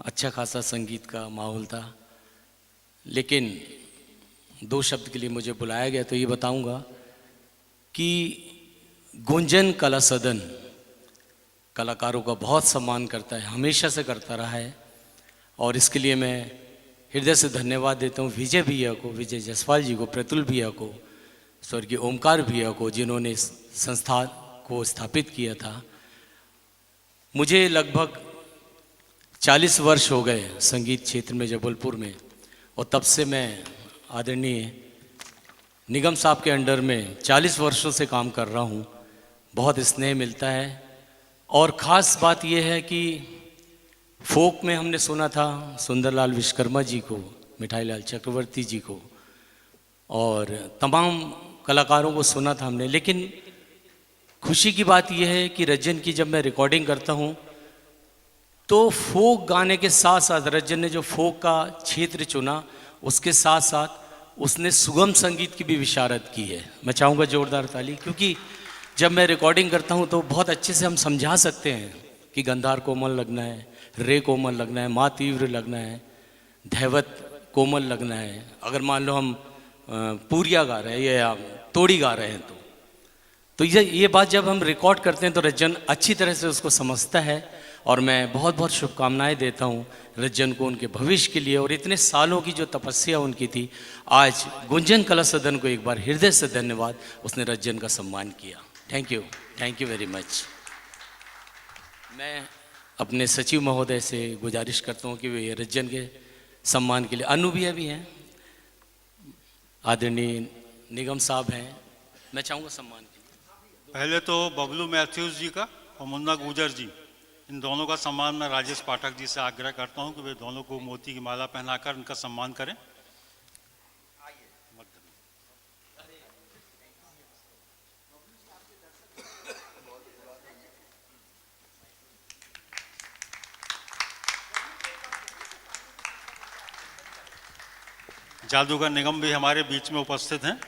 अच्छा खासा संगीत का माहौल था, लेकिन दो शब्द के लिए मुझे बुलाया गया तो ये बताऊंगा कि गुंजन कला सदन कलाकारों का बहुत सम्मान करता है, हमेशा से करता रहा है। और इसके लिए मैं हृदय से धन्यवाद देता हूँ विजय भैया को, विजय जायसवाल जी को, प्रतुल भैया को, स्वर्गीय ओमकार भैया को, जिन्होंने इस संस्था को स्थापित किया था। मुझे लगभग 40 वर्ष हो गए संगीत क्षेत्र में जबलपुर में, और तब से मैं आदरणीय निगम साहब के अंडर में 40 वर्षों से काम कर रहा हूँ। बहुत स्नेह मिलता है, और ख़ास बात यह है कि फोक में हमने सुना था सुंदरलाल विश्वकर्मा जी को, मिठाईलाल चक्रवर्ती जी को, और तमाम कलाकारों को सुना था हमने। लेकिन खुशी की बात यह है कि रज्जन की जब मैं रिकॉर्डिंग करता हूँ तो फोक गाने के साथ साथ रज्जन ने जो फोक का क्षेत्र चुना, उसके साथ साथ उसने सुगम संगीत की भी विशारद की है। मैं चाहूँगा जोरदार ताली, क्योंकि जब मैं रिकॉर्डिंग करता हूँ तो बहुत अच्छे से हम समझा सकते हैं कि गंधार कोमल लगना है, रे कोमल लगना है, मा तीव्र लगना है, धैवत कोमल लगना है। अगर मान लो हम पूरिया गा रहे हैं या तोड़ी गा रहे हैं तो ये बात जब हम रिकॉर्ड करते हैं तो रज्जन अच्छी तरह से उसको समझता है। और मैं बहुत बहुत शुभकामनाएं देता हूं रज्जन को उनके भविष्य के लिए, और इतने सालों की जो तपस्या उनकी थी, आज गुंजन कला सदन को एक बार हृदय से धन्यवाद, उसने रज्जन का सम्मान किया। Thank you very much. मैं अपने सचिव महोदय से गुजारिश करता हूं कि वे रज्जन के सम्मान के लिए, अनु भैया भी हैं, आदरणीय निगम साहब हैं, मैं चाहूँगा सम्मान के लिए। पहले तो बबलू मैथ्यूज जी का और मुन्ना गुजर जी, इन दोनों का सम्मान मैं राजेश पाठक जी से आग्रह करता हूं कि वे दोनों को मोती की माला पहनाकर उनका सम्मान करें। जादूगर निगम भी हमारे बीच में उपस्थित हैं।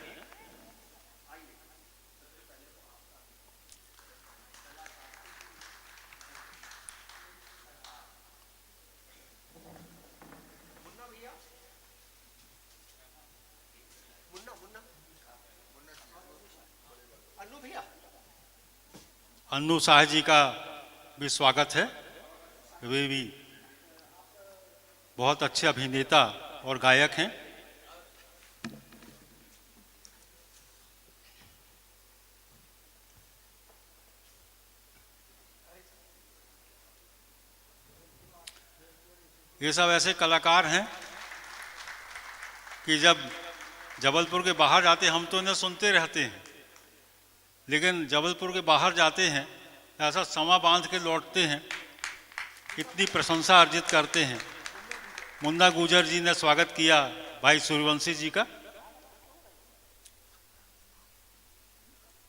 अन्नू शाह जी का भी स्वागत है। वे भी बहुत अच्छे अभिनेता और गायक हैं। ये सब ऐसे कलाकार हैं कि जब जबलपुर के बाहर जाते हैं, हम तो इन्हें सुनते रहते हैं, लेकिन जबलपुर के बाहर जाते हैं ऐसा समा बांध के लौटते हैं, इतनी प्रशंसा अर्जित करते हैं। मुन्ना गुजर जी ने स्वागत किया भाई सूर्यवंशी जी का,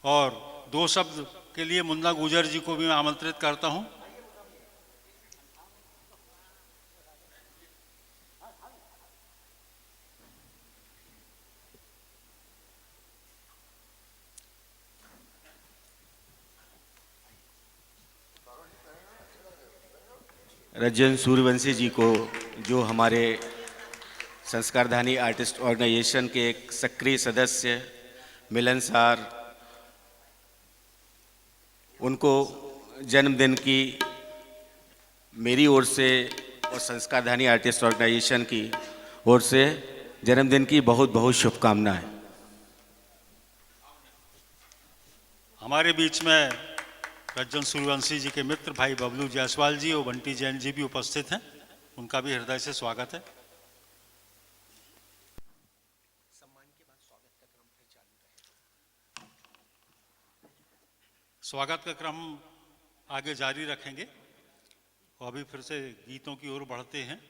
और दो शब्द के लिए मुन्ना गुजर जी को भी मैं आमंत्रित करता हूं। रज्जन सूर्यवंशी जी को, जो हमारे संस्कारधानी आर्टिस्ट ऑर्गेनाइजेशन के एक सक्रिय सदस्य, मिलनसार, उनको जन्मदिन की मेरी ओर से और संस्कारधानी आर्टिस्ट ऑर्गेनाइजेशन की ओर से जन्मदिन की बहुत बहुत शुभकामनाएं। हमारे बीच में रज्जन सूर्यवंशी जी के मित्र भाई बबलू जायसवाल जी और बंटी जैन जी भी उपस्थित हैं, उनका भी हृदय से स्वागत है। स्वागत का क्रम आगे जारी रखेंगे और अभी फिर से गीतों की ओर बढ़ते हैं।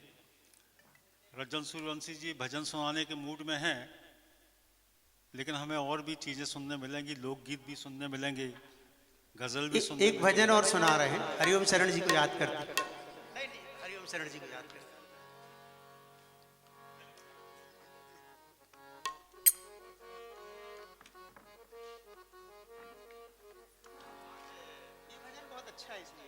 रज्जन सूर्यवंशी जी भजन सुनाने के मूड में हैं, लेकिन हमें और भी चीजें सुनने मिलेंगी, लोकगीत भी सुनने मिलेंगे, गजल भी सुनने एक भजन और सुना रहे हैं, हरिओम शरण जी को याद करते। नहीं, हरिओम शरण जी को याद करते। ये भजन बहुत अच्छा है इसलिए।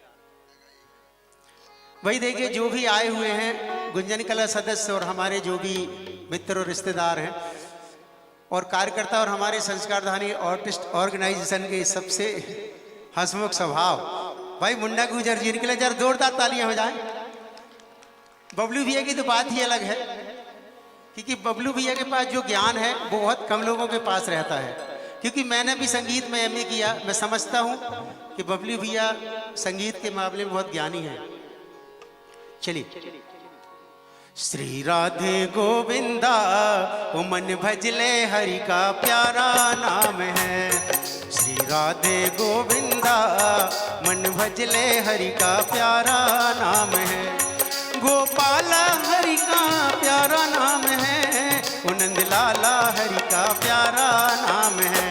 वही देखिए, जो भी आए हुए हैं गुंजन कला सदस्य और हमारे जो भी मित्र और रिश्तेदार हैं और कार्यकर्ता और हमारे संस्कारधानी आर्टिस्ट ऑर्गेनाइजेशन के सबसे हंसमुख स्वभाव भाई मुंडा गुजर जी, इनके लिए जरा जोरदार तालियां हो जाए। बबलू भैया की तो बात ही अलग है, क्योंकि बबलू भैया के पास जो ज्ञान है वो बहुत कम लोगों के पास रहता है। क्योंकि मैंने भी संगीत में एमए किया, मैं समझता हूँ कि बबलू भैया संगीत के मामले में बहुत ज्ञानी है। चलिए। श्री राधे गोविंदा ओ मन भजले हरि का प्यारा नाम है। श्री राधे गोविंदा मन भजले हरि का प्यारा नाम है। गोपाला हरि का प्यारा नाम है, ओ नंद लाला हरि का प्यारा नाम है।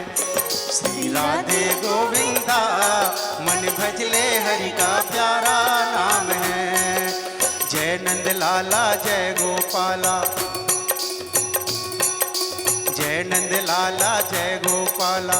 श्री राधे गोविंदा मन भजले हरि का प्यारा नाम है। जय नंद लाला जय गोपाला, जय नंद लाला जय गोपाला।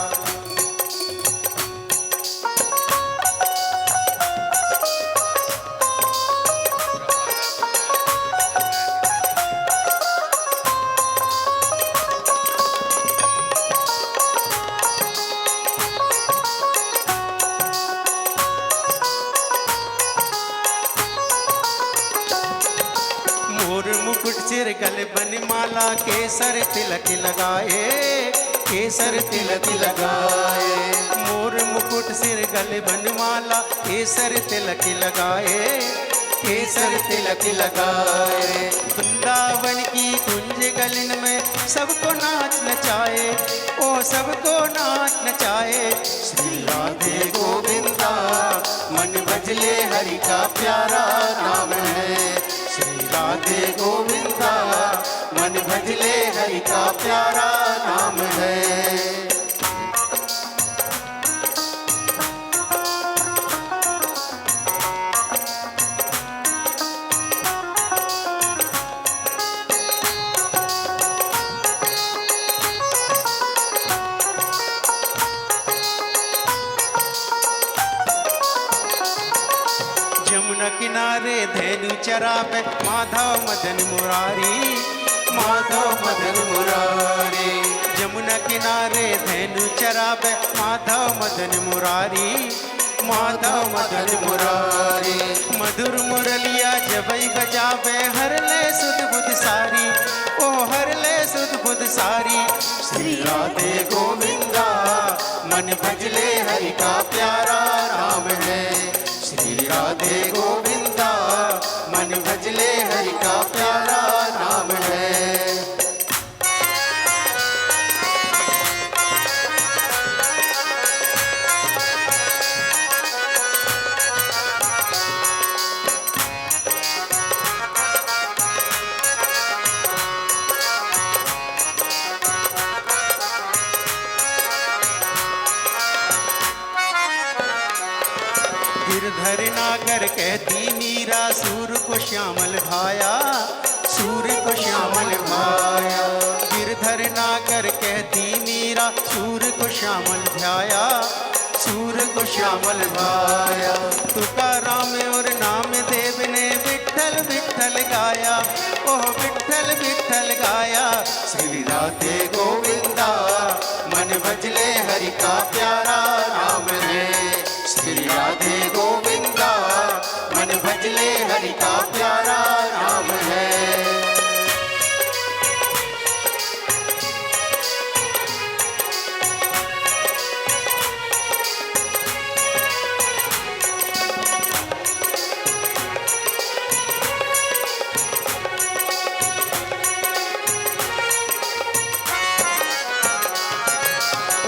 सिर गल बनमाला केसर तिलक लगाए, केसर तिलक लगाए। मोर मुकुट सिर गल बनमाला केसर तिलक लगाए, केसर तिलक लगाए। वृंदावन की कुंज गलन में सबको नाच नचाए, ओ सबको नाच नचाए। श्री राधे गोविंदा मन भजले हरि का प्यारा नाम है। श्री राधे गोविंदा मन भजले हरि का प्यारा नाम है। जमुना किनारे धेनु चरावे माधव मदन मुरारी, माधव मदन मुरारी। जमुना किनारे धेनु चरावे माधव मदन मुरारी, माधव मदन मुरारी। मधुर मुरलिया जबई बजावे हर ले सुध बुध सारी, ओ हर ले सुध बुध सारी। श्री राधे गोविंदा मन भजले हरि का प्यारा नाम है। श्री राधे गोविंदा मन भजले हरि का प्यारा नाम है। गिरधर नागर कहती मीरा सूर को श्यामल भाया, सूर को श्यामल भाया। गिरधर नागर कहती मीरा सूर को श्यामल भाया, सूर को श्यामल भाया। तुकाराम और नाम देव ने विठ्ठल विठ्ठल गाया, ओह विठ्ठल विठ्ठल गाया। श्री राधे गोविंदा मन भजले हरि का प्यारा नाम है। श्री राधे गोविंदा मन भजले हरि का प्यारा नाम है।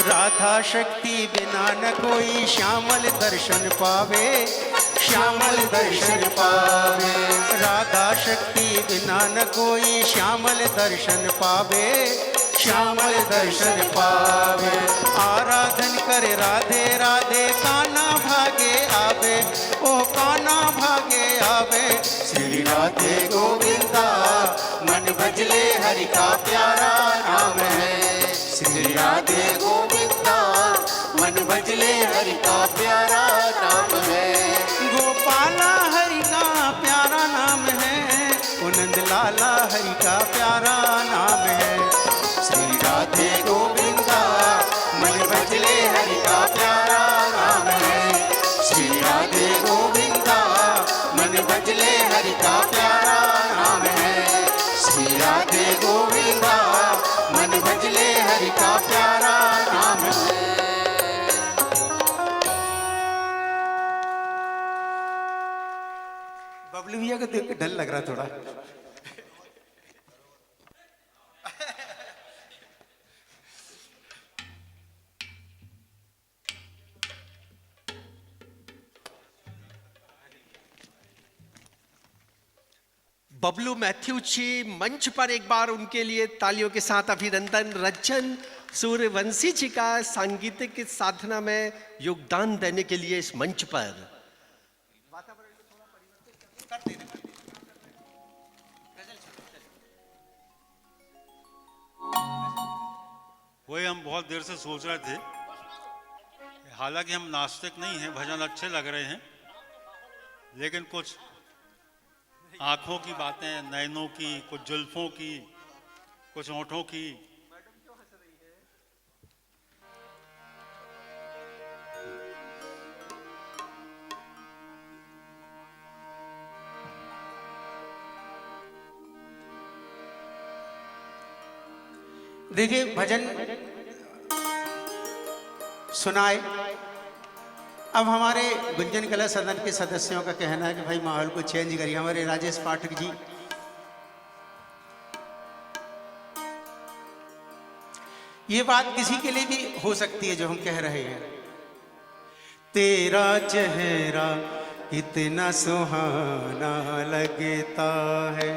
राधा शक्ति बिना न कोई श्यामल दर्शन पावे, श्यामल दर्शन पावे। राधा शक्ति बिना न कोई श्यामल दर्शन पावे, श्यामल दर्शन पावे। आराधन करे राधे राधे काना भागे आवे, ओ काना भागे आवे। श्री राधे गोविंदा मन भजले हरि का प्यारा नाम है। श्री राधे गोविंदा मन भजले हरि का प्यारा नाम है। गोपाला हरि का प्यारा लाला हरि का प्यारा नाम है। श्री राधे गोविंदा मन भजले हरि का प्यारा नाम है। श्री राधे गोविंदा मन भजले हरि का प्यारा नाम है। श्री राधे गोविंदा मन भजले हरि का प्यारा नाम है। बबलू भैया को देख के डर लग रहा थोड़ा। बबलू मैथ्यू जी मंच पर एक बार उनके लिए तालियों के साथ अभिनंदन। रज्जन सूर्यवंशी जी का सांगीतिक साधना में योगदान देने के लिए इस मंच पर। वही हम बहुत देर से सोच रहे थे, हालांकि हम नास्तिक नहीं हैं, भजन अच्छे लग रहे हैं, लेकिन कुछ आंखों की बातें, नैनों की, कुछ जुल्फों की, कुछ होठों की, देखिए भजन सुनाए। अब हमारे गुंजन कला सदन के सदस्यों का कहना है कि भाई माहौल को चेंज करिए। हमारे राजेश पाठक जी, ये बात किसी के लिए भी हो सकती है जो हम कह रहे हैं। तेरा चेहरा इतना सुहाना लगता है,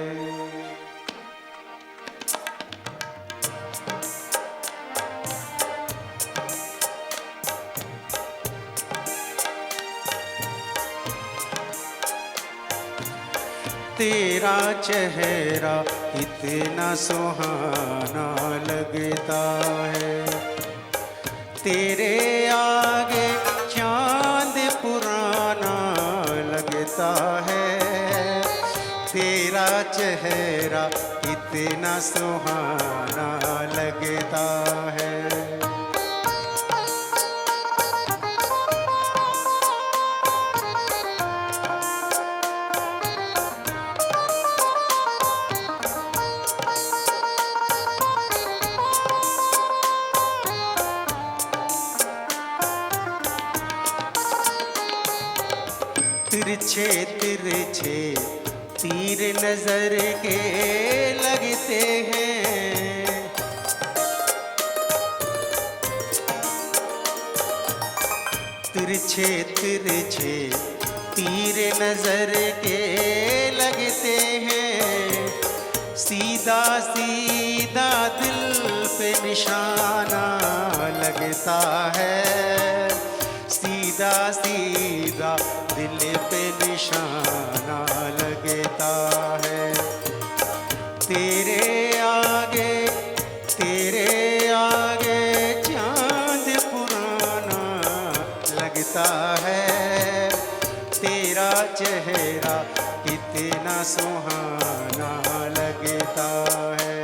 तेरा चेहरा इतना सुहाना लगता है। तेरे आगे चांद पुराना लगता है। तेरा चेहरा इतना सुहाना लगता है। तिरछे तिरछे तीर नजर के लगते हैं। तिरछे तिरछे तीर नजर के लगते हैं। सीधा सीधा दिल पे निशाना लगता है। सीधा सीधा दिल पे निशाना लगता है। तेरे आगे चांद पुराना लगता है। तेरा चेहरा कितना सुहाना लगता है।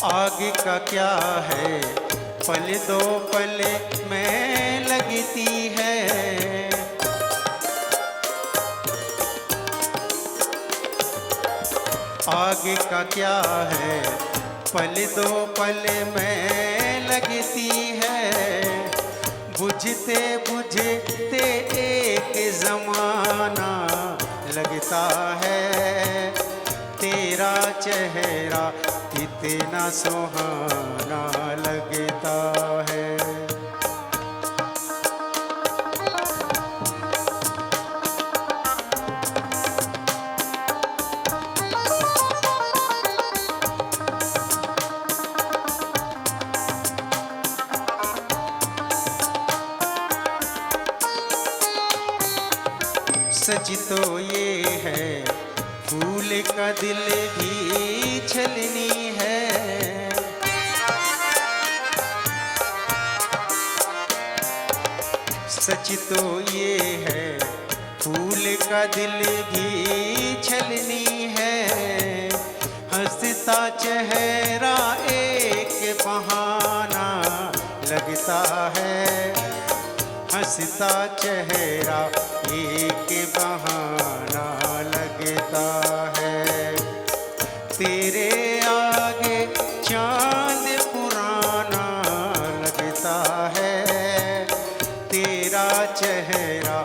आगे का क्या है, पल दो पल में लगती है। आगे का क्या है, पल दो पल में लगती है। बुझते बुझते एक जमाना लगता है। तेरा चेहरा कितना सुहाना लगता है। सच तो ये है फूल का दिल भी छलनी है। सच तो ये है फूल का दिल भी छलनी है। हंसता चेहरा एक बहाना लगता है। हंसता चेहरा एक बहाना लगता है। तेरे आगे चांद पुराना लगता है। तेरा चेहरा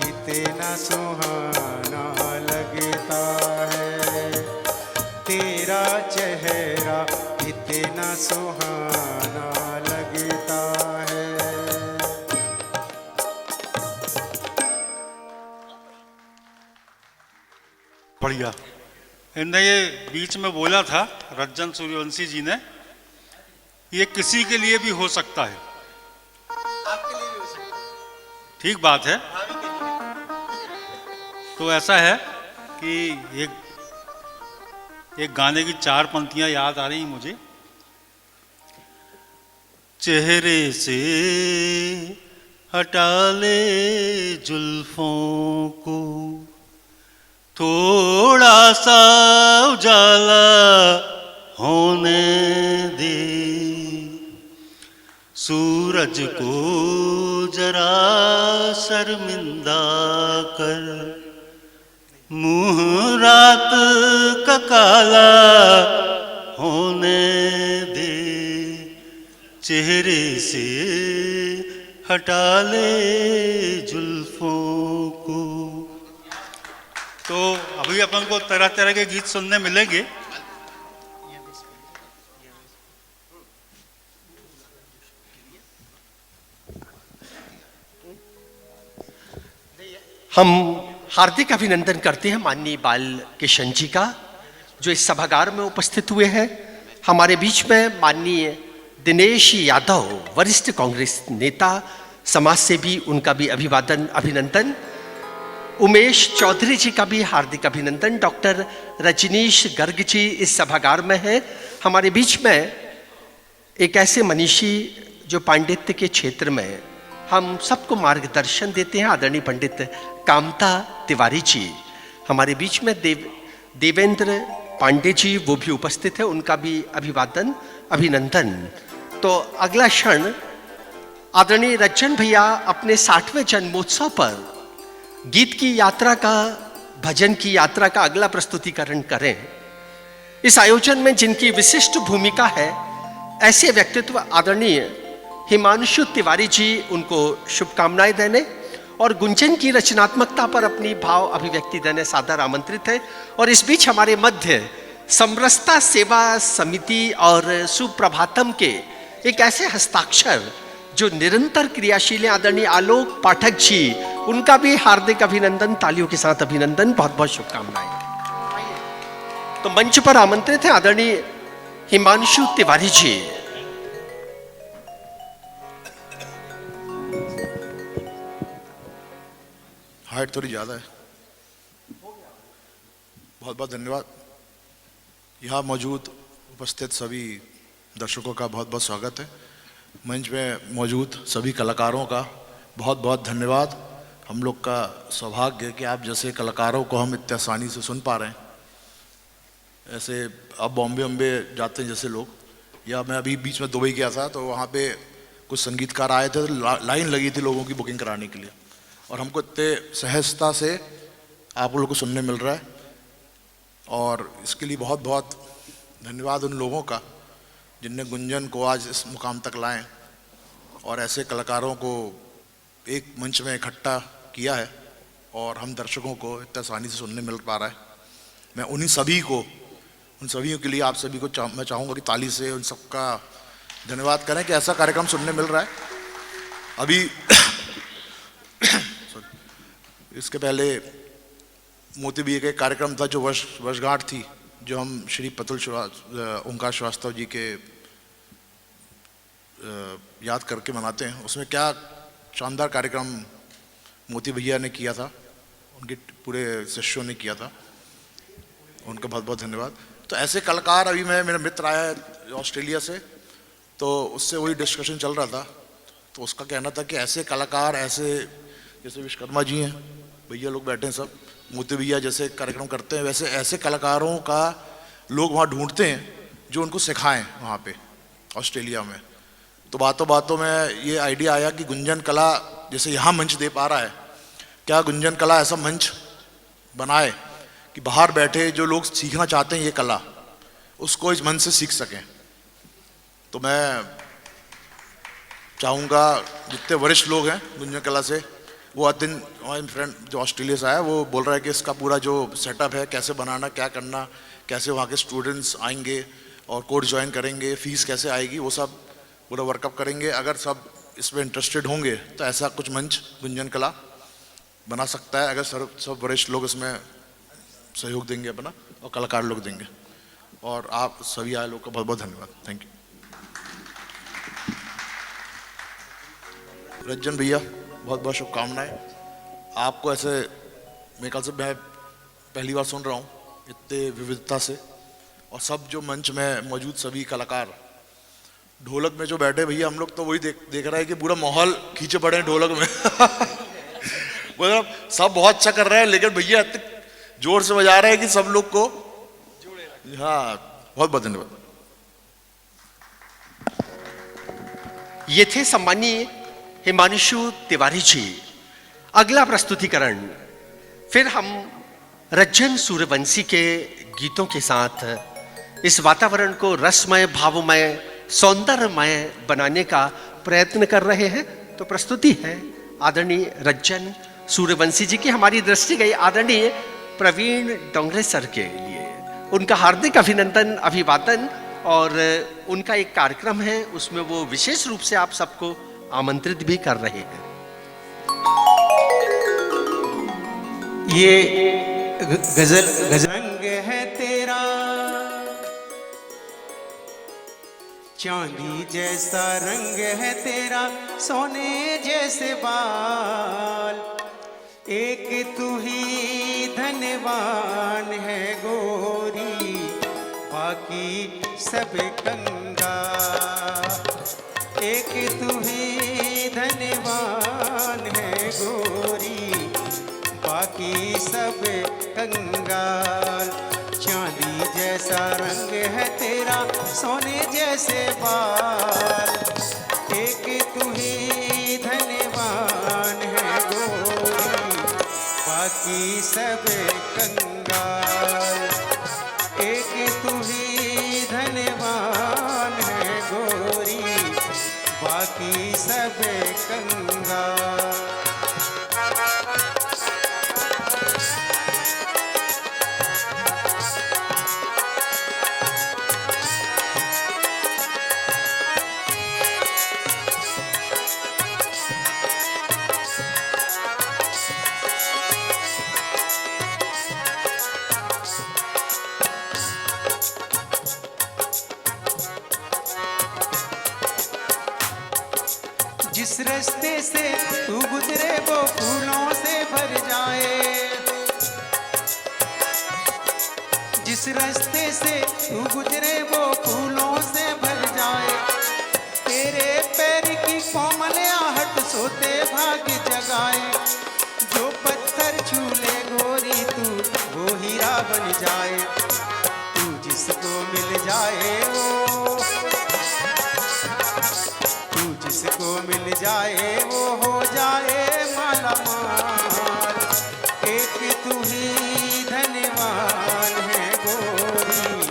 इतना सुहाना लगता है। तेरा चेहरा इतना सुहाना लगता है। बढ़िया। इनने ये बीच में बोला था रज्जन सूर्यवंशी जी ने, ये किसी के लिए भी हो सकता है। आपके लिए भी हो सकता है। ठीक बात है। तो ऐसा है कि एक गाने की 4 पंक्तियां याद आ रही मुझे। चेहरे से हटा ले जुल्फों को, थोड़ा सा उजाला होने दे। सूरज को जरा शर्मिंदा कर, मुंह रात का काला होने दे। चेहरे से हटा ले जुल्फों को। तो अभी अपन को तरह तरह के गीत सुनने मिलेंगे। हम हार्दिक अभिनंदन करते हैं माननीय बाल किशन जी का, जो इस सभागार में उपस्थित हुए हैं। हमारे बीच में माननीय दिनेश यादव, वरिष्ठ कांग्रेस नेता, समाज सेवी, उनका भी अभिवादन अभिनंदन। उमेश चौधरी जी का भी हार्दिक अभिनंदन। डॉक्टर रजनीश गर्ग जी इस सभागार में हैं। हमारे बीच में एक ऐसे मनीषी जो पांडित्य के क्षेत्र में हम सबको मार्गदर्शन देते हैं, आदरणीय पंडित कामता तिवारी जी हमारे बीच में। देवेंद्र पांडे जी वो भी उपस्थित है, उनका भी अभिवादन अभिनंदन। तो अगला क्षण आदरणीय रज्जन भैया अपने 60वें जन्मोत्सव पर गीत की यात्रा का, भजन की यात्रा का अगला प्रस्तुतिकरण करें। इस आयोजन में जिनकी विशिष्ट भूमिका है, ऐसे व्यक्तित्व आदरणीय हिमांशु तिवारी जी, उनको शुभकामनाएं देने और गुंजन की रचनात्मकता पर अपनी भाव अभिव्यक्ति देने सादर आमंत्रित है। और इस बीच हमारे मध्य समरसता सेवा समिति और सुप्रभातम के एक ऐसे हस्ताक्षर जो निरंतर क्रियाशील हैं, आदरणीय आलोक पाठक जी, उनका भी हार्दिक अभिनंदन, तालियों के साथ अभिनंदन, बहुत बहुत शुभकामनाएं। तो मंच पर आमंत्रित हैं आदरणीय हिमांशु तिवारी जी। हाइट थोड़ी ज़्यादा है। बहुत बहुत धन्यवाद। यहाँ मौजूद उपस्थित सभी दर्शकों का बहुत बहुत स्वागत है। मंच में मौजूद सभी कलाकारों का बहुत बहुत धन्यवाद। हम लोग का सौभाग्य है कि आप जैसे कलाकारों को हम इतनी आसानी से सुन पा रहे हैं। ऐसे अब बॉम्बे जाते हैं जैसे लोग, या मैं अभी बीच में दुबई गया था तो वहाँ पे कुछ संगीतकार आए थे, लाइन लगी थी लोगों की बुकिंग कराने के लिए, और हमको इतने सहजता से आप लोगों को सुनने मिल रहा है। और इसके लिए बहुत बहुत धन्यवाद उन लोगों का जिनने गुंजन को आज इस मुकाम तक लाएं और ऐसे कलाकारों को एक मंच में इकट्ठा किया है और हम दर्शकों को इतनी आसानी से सुनने मिल पा रहा है। मैं उन सभी के लिए आप सभी को मैं चाहूँगा कि ताली से उन सबका धन्यवाद करें कि ऐसा कार्यक्रम सुनने मिल रहा है। अभी इसके पहले मोती भैया का कार्यक्रम था जो वर्षगांठ थी, जो हम श्री पतुल ओंकार श्रीवास्तव जी के याद करके मनाते हैं। उसमें क्या शानदार कार्यक्रम मोती भैया ने किया था उनके पूरे शिष्यों ने किया था, उनका बहुत बहुत धन्यवाद। तो ऐसे कलाकार, अभी मेरा मित्र आया है ऑस्ट्रेलिया से, तो उससे वही डिस्कशन चल रहा था, तो उसका कहना था कि ऐसे कलाकार, ऐसे जैसे विश्वकर्मा जी हैं, भैया लोग बैठे हैं सब, मोती भैया जैसे कार्यक्रम करते हैं, वैसे ऐसे कलाकारों का लोग वहाँ ढूंढते हैं जो उनको सिखाएं वहाँ पे ऑस्ट्रेलिया में। तो बातों बातों में ये आइडिया आया कि गुंजन कला जैसे यहाँ मंच दे पा रहा है, क्या गुंजन कला ऐसा मंच बनाए कि बाहर बैठे जो लोग सीखना चाहते हैं ये कला, उसको इस मंच से सीख सकें। तो मैं चाहूँगा जितने वरिष्ठ लोग हैं गुंजन कला से, वो अतिन हमारे फ्रेंड जो ऑस्ट्रेलिया से आया, वो बोल रहा है कि इसका पूरा जो सेटअप है, कैसे बनाना, क्या करना, कैसे वहाँ के स्टूडेंट्स आएंगे और कोर्स ज्वाइन करेंगे, फीस कैसे आएगी, वो सब पूरा वर्कअप करेंगे। अगर सब इसमें इंटरेस्टेड होंगे तो ऐसा कुछ मंच गुंजन कला बना सकता है, अगर सब वरिष्ठ लोग इसमें सहयोग देंगे अपना और कलाकार लोग देंगे। और आप सभी आए लोग का बहुत बहुत धन्यवाद। Thank you. रज्जन भैया बहुत बहुत शुभकामनाएं आपको। ऐसे मेरे ख्याल से मैं पहली बार सुन रहा हूँ इतने विविधता से, और सब जो मंच में मौजूद सभी कलाकार, ढोलक में जो बैठे भैया, हम लोग तो वही देख रहे हैं कि पूरा माहौल खींचे पड़े हैं ढोलक में मतलब सब बहुत अच्छा कर रहे हैं, लेकिन भैया इतने जोर से बजा रहे हैं कि सब लोग को, हाँ बहुत बहुत धन्यवाद। ये थे सम्मानीय हिमांशु तिवारी जी। अगला प्रस्तुतिकरण फिर हम रज्जन सूर्यवंशी के गीतों के साथ इस वातावरण को रसमय, भावमय, सौंदर्यमय बनाने का प्रयत्न कर रहे हैं। तो प्रस्तुति है आदरणीय रज्जन सूर्यवंशी जी की। हमारी दृष्टि गई आदरणीय प्रवीण डोंगरे सर के लिए। उनका हार्दिक अभिनंदन, अभिवादन, और उनका एक कार्यक्रम है, उसमें वो विशेष रूप से आप सबको आमंत्रित भी कर रहे हैं। ये गजल रंग है तेरा चांदी जैसा, रंग है तेरा सोने जैसे बाल, एक तू ही धनवान है गोरी, बाकी सब कंगाल। एक तू ही धनवान है गोरी, बाकी सब कंगाल। चांदी जैसा रंग है तेरा सोने जैसे बाल, एक तू ही धनवान है गोरी, बाकी सब कंगाल। एक तू ही धनवान है गोरी, बाकी सब कंगाल। जिस रास्ते से तू गुजरे वो फूलों से भर जाए, जिस रास्ते से तू गुजरे वो फूलों से भर जाए। तेरे पैर की कोमल आहट सोते भाग जगाए, जो पत्थर छूले गोरी तू वो हीरा बन जाए। तू जिसको मिल जाए जिसको मिल जाए वो हो जाए माला माल। एक तू ही धनवान है गोरी,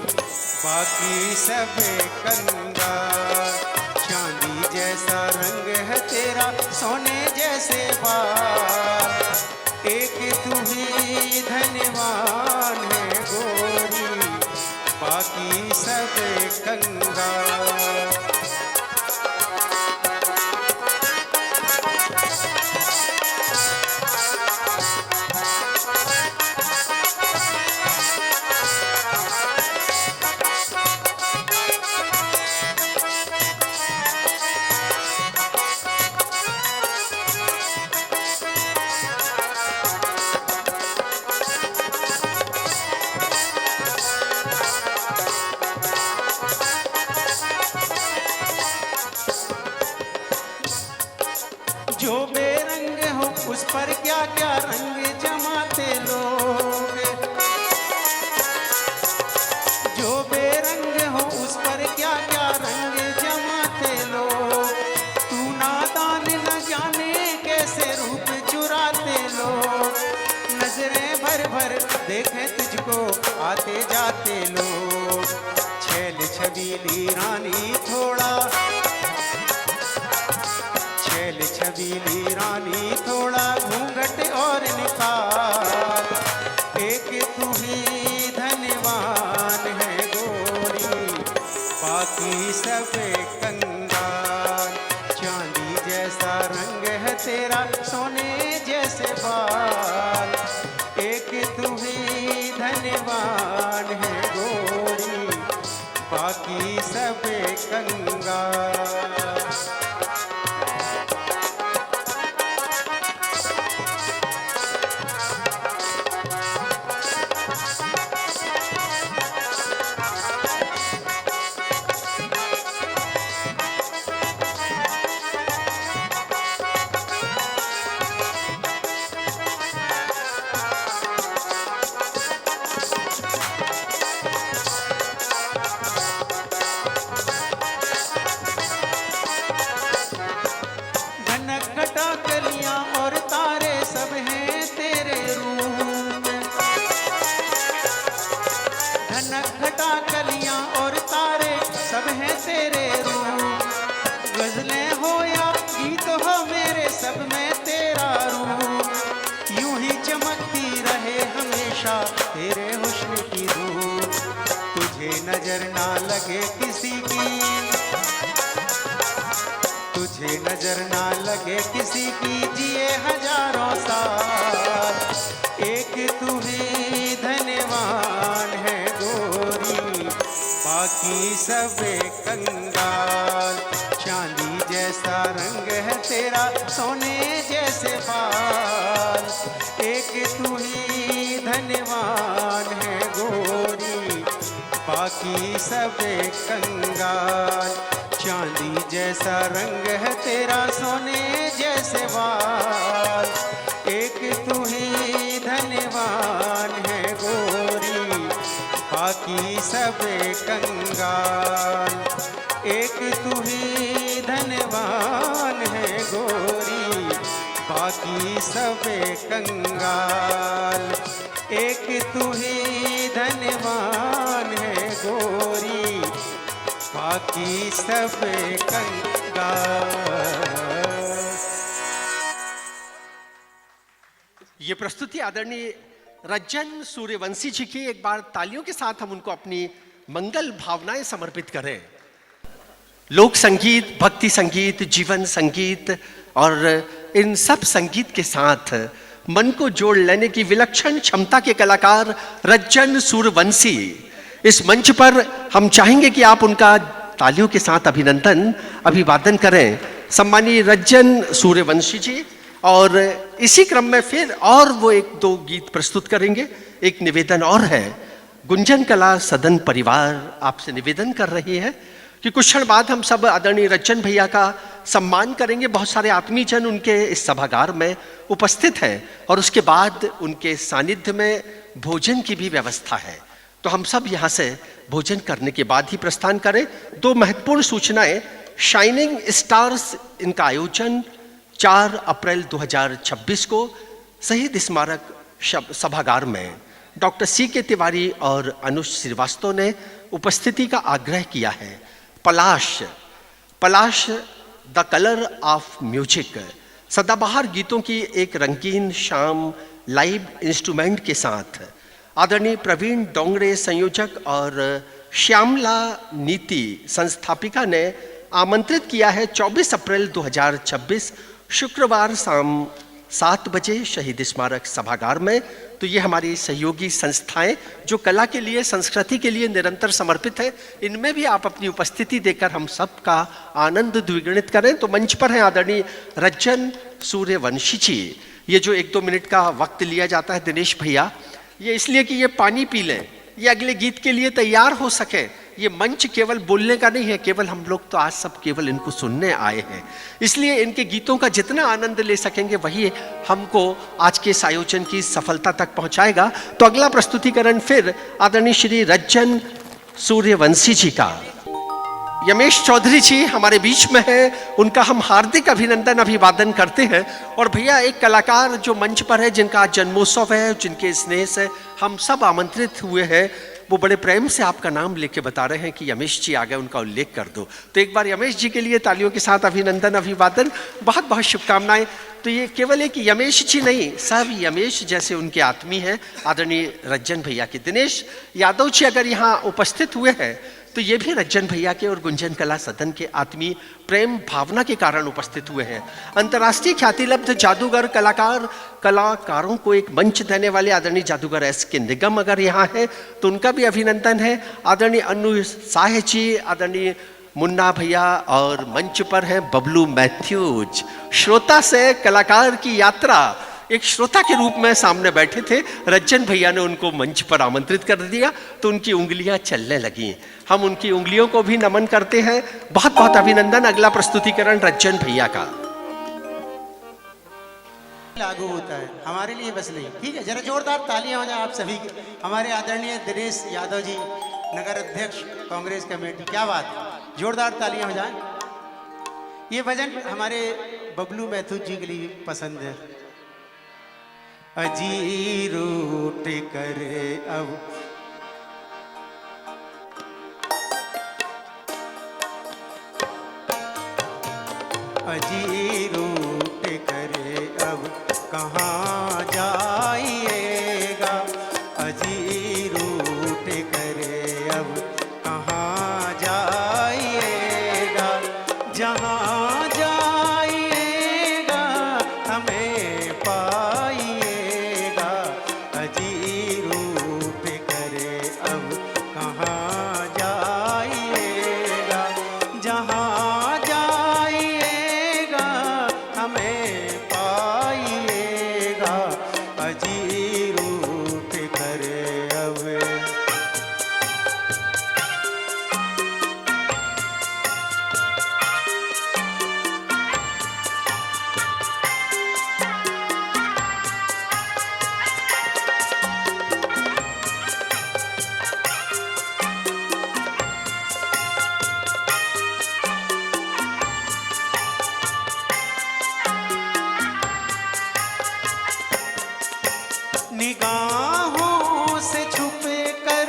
बाकी सब कंगाल। चांदी जैसा रंग है तेरा सोने जैसे बाल, एक तू ही धनवान है गोरी, बाकी सब कंगाल। जो बेरंग हो उस पर क्या क्या रंग जमाते लोग, जो बेरंग हो उस पर क्या क्या रंग जमाते लोग। तू नादान न जाने कैसे रूप चुराते लोग, नजरें भर भर देखें तुझको आते जाते लोग। छैल छबीली रानी थोड़ा, छैल छबीली रानी थोड़ा घूंघट और निकाल, एक तू ही धनवान है गोरी, बाकी सब कंगाल। चांदी जैसा रंग है तेरा, सोने जैसे बाल, एक तू ही धनवान है गोरी, बाकी सब कंगाल। और तारे सब हैं तेरे रूप, धनक घटा कलियां और तारे सब हैं तेरे रूप। गजलें हो या गीत हो मेरे सब में तेरा रूप, यूं ही चमकती रहे हमेशा तेरे हुस्न की धूप। तुझे नजर ना लगे किसी की, तुझे नजर ना लगे किसी की, जिए हजारों साल, एक तू ही धनवान है गोरी, बाकी सब कंगाल। चांदी जैसा रंग है तेरा, सोने जैसे बाल, एक तू ही धनवान है गोरी, बाकी सब कंगाल। चांदी जैसा रंग है तेरा, सोने जैसे बाल, एक तू ही धनवान है गोरी, बाकी सब कंगाल। एक तू ही धनवान है गोरी, बाकी सब कंगाल। एक तू ही धनवान है गोरी, बाकी सब कंगाल। ये प्रस्तुति आदरणीय रज्जन सूर्यवंशी जी की, एक बार तालियों के साथ हम उनको अपनी मंगल भावनाएं समर्पित करें। लोक संगीत, भक्ति संगीत, जीवन संगीत और इन सब संगीत के साथ मन को जोड़ लेने की विलक्षण क्षमता के कलाकार रज्जन सूर्यवंशी, इस मंच पर हम चाहेंगे कि आप उनका तालियों के साथ अभिवादन करें। सम्मानीय रज्जन सूर्यवंशी जी, और इसी क्रम में फिर और वो एक दो गीत प्रस्तुत करेंगे। एक निवेदन और है, गुंजन कला सदन परिवार आपसे निवेदन कर रही है कि कुछ क्षण बाद हम सब आदरणीय रज्जन भैया का सम्मान करेंगे। बहुत सारे आत्मीजन उनके इस सभागार में उपस्थित हैं और उसके बाद उनके सानिध्य में भोजन की भी व्यवस्था है, तो हम सब यहाँ से भोजन करने के बाद ही प्रस्थान करें। दो महत्वपूर्ण सूचनाएं, शाइनिंग स्टार्स इनका आयोजन 4 अप्रैल 2026 को शहीद स्मारक सभागार में डॉक्टर C.K. तिवारी और अनुज श्रीवास्तव ने उपस्थिति का आग्रह किया है। पलाश द कलर ऑफ म्यूजिक, सदाबहार गीतों की एक रंगीन शाम लाइव इंस्ट्रूमेंट के साथ आदरणीय प्रवीण डोंगरे संयोजक और श्यामला नीति संस्थापिका ने आमंत्रित किया है 24 अप्रैल 2026 शुक्रवार शाम 7 बजे शहीद स्मारक सभागार में। तो ये हमारी सहयोगी संस्थाएं जो कला के लिए, संस्कृति के लिए निरंतर समर्पित है, इनमें भी आप अपनी उपस्थिति देकर हम सबका आनंद द्विगुणित करें। तो मंच पर हैं आदरणीय रज्जन सूर्यवंशी जी। ये जो 1-2 मिनट का वक्त लिया जाता है दिनेश भैया, ये इसलिए कि ये पानी पी लें, ये अगले गीत के लिए तैयार हो सके, ये मंच केवल बोलने का नहीं है, केवल हम लोग तो आज सब केवल इनको सुनने आए हैं, इसलिए इनके गीतों का जितना आनंद ले सकेंगे वही हमको आज के इस आयोजन की सफलता तक पहुंचाएगा। तो अगला प्रस्तुतिकरण फिर आदरणीय श्री रज्जन सूर्यवंशी जी का। यमेश चौधरी जी हमारे बीच में है, उनका हम हार्दिक अभिनंदन अभिवादन करते हैं। और भैया एक कलाकार जो मंच पर है, जिनका आज जन्मोत्सव है, जिनके स्नेह से हम सब आमंत्रित हुए हैं, वो बड़े प्रेम से आपका नाम लेके बता रहे हैं कि यमेश जी आ गए, उनका उल्लेख कर दो। तो एक बार यमेश जी के लिए तालियों के साथ अभिनंदन अभिवादन, बहुत बहुत शुभकामनाएं। तो ये केवल एक यमेश जी नहीं, सब यमेश जैसे उनके आत्मी हैं आदरणीय रज्जन भैया के। दिनेश यादव जी अगर यहाँ उपस्थित हुए हैं तो ये भी रज्जन भैया के और गुंजन कला सदन के आत्मीय प्रेम भावना के कारण उपस्थित हुए हैं। अंतर्राष्ट्रीय ख्यातिलब्ध जादूगर कलाकारों को एक मंच देने वाले आदरणीय जादूगर S.K. निगम अगर यहाँ है तो उनका भी अभिनंदन है। आदरणीय अनु साह जी, आदरणीय मुन्ना भैया, और मंच पर हैं बबलू मैथ्यूज। श्रोता से कलाकार की यात्रा, एक श्रोता के रूप में सामने बैठे थे, रज्जन भैया ने उनको मंच पर आमंत्रित कर दिया तो उनकी उंगलियां चलने लगी। हम उनकी उंगलियों को भी नमन करते हैं, बहुत बहुत अभिनंदन। अगला प्रस्तुतिकरण रज्जन भैया का। लागू होता है हमारे लिए बस नहीं, ठीक है, जरा जोरदार तालियां हो जाए आप सभी के। हमारे आदरणीय दिनेश यादव जी, नगर अध्यक्ष कांग्रेस कमेटी, क्या बात, जोरदार तालियां हो जाए। ये भजन हमारे बबलू मैथुर जी के लिए पसंद है। अजी रूट करे अब अजी रूट करे अब कहाँ जाइएगा, अजी रूट करे अब कहाँ जाइएगा, जहाँ जाइएगा हमें पाइएगा, अजी रूट करे अब कहाँ जाइएगा, जहाँ जाइएगा हमें पाइएगा, अजी रूट करे अब। निगाहों से छुप कर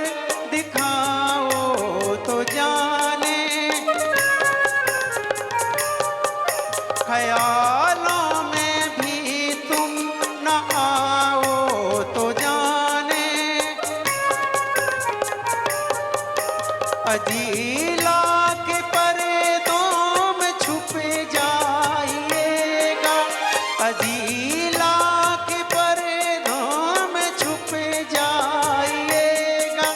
दिखाओ तो जाने, ख्यालों में भी तुम न आओ तो जाने, अजीला के पर्दों में छुप जाइएगा, अजीला के पर्दों में छुप जाइएगा,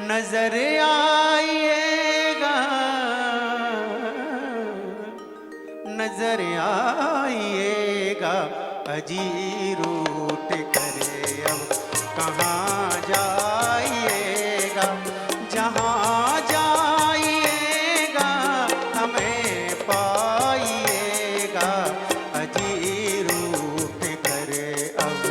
नजर आइएगा, नजर आइएगा, अजी रूट करे अब कहाँ जाइएगा, जहाँ जाइएगा हमें पाइएगा, अजी रूट करे अब।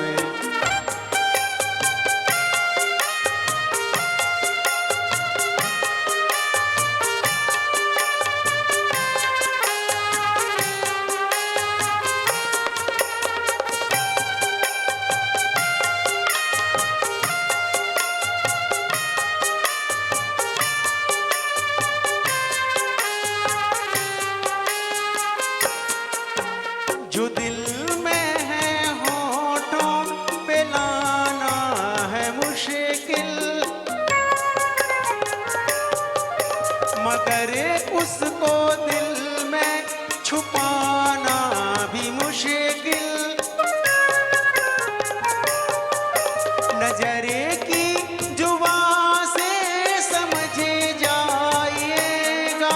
जो दिल में है होठों पे लाना है मुश्किल, मगर उसको दिल में छुपाना भी मुश्किल, नजरे की जुबां से समझे जाइएगा,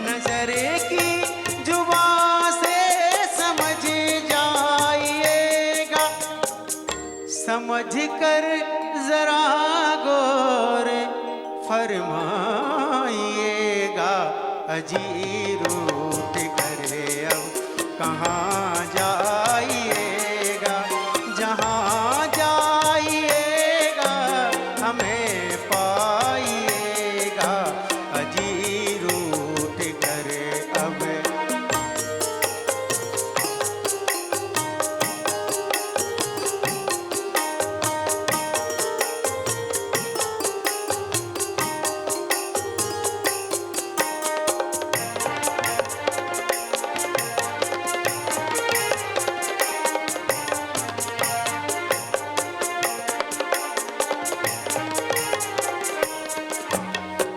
नजरे की जुबां से समझे जाइएगा, समझ कर जरा गौर फरमाइएगा, अजी रूठ करे अब कहाँ जाइएगा, जहाँ जाइएगा हमें पाइएगा, अजी रूठ करे अब।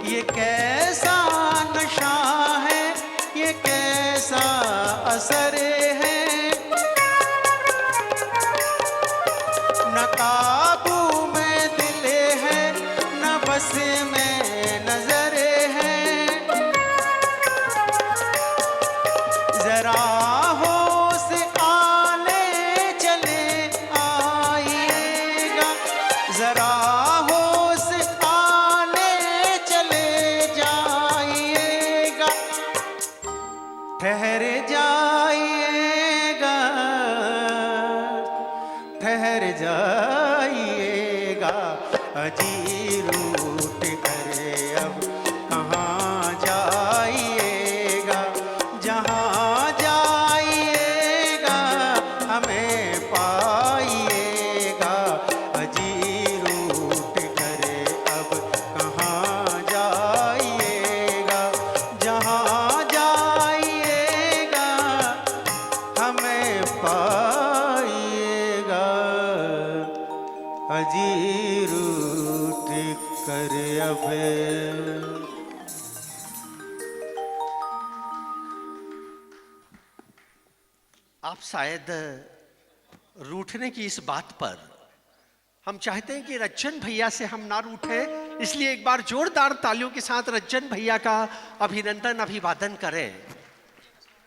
ये कैसा नशा है, ये कैसा असर है, न काबू में दिल है, न बस में नजर है। जरा होश आले चले आइएगा, जरा होश आले चले जाइएगा, ठहर जाइएगा, ठहर जाइएगा, अजी रूठ करे अब कहाँ जाइएगा, जहाँ जाइएगा हमें पाइएगा, अजी रूठ करे अब कहाँ जाइएगा, जहाँ जाइएगा हमें पाइएगा, अजी रूठ करे अब। आप शायद रूठने की इस बात पर, हम चाहते हैं कि रज्जन भैया से हम ना रूठे, इसलिए एक बार जोरदार तालियों के साथ रज्जन भैया का अभिनंदन अभिवादन करें।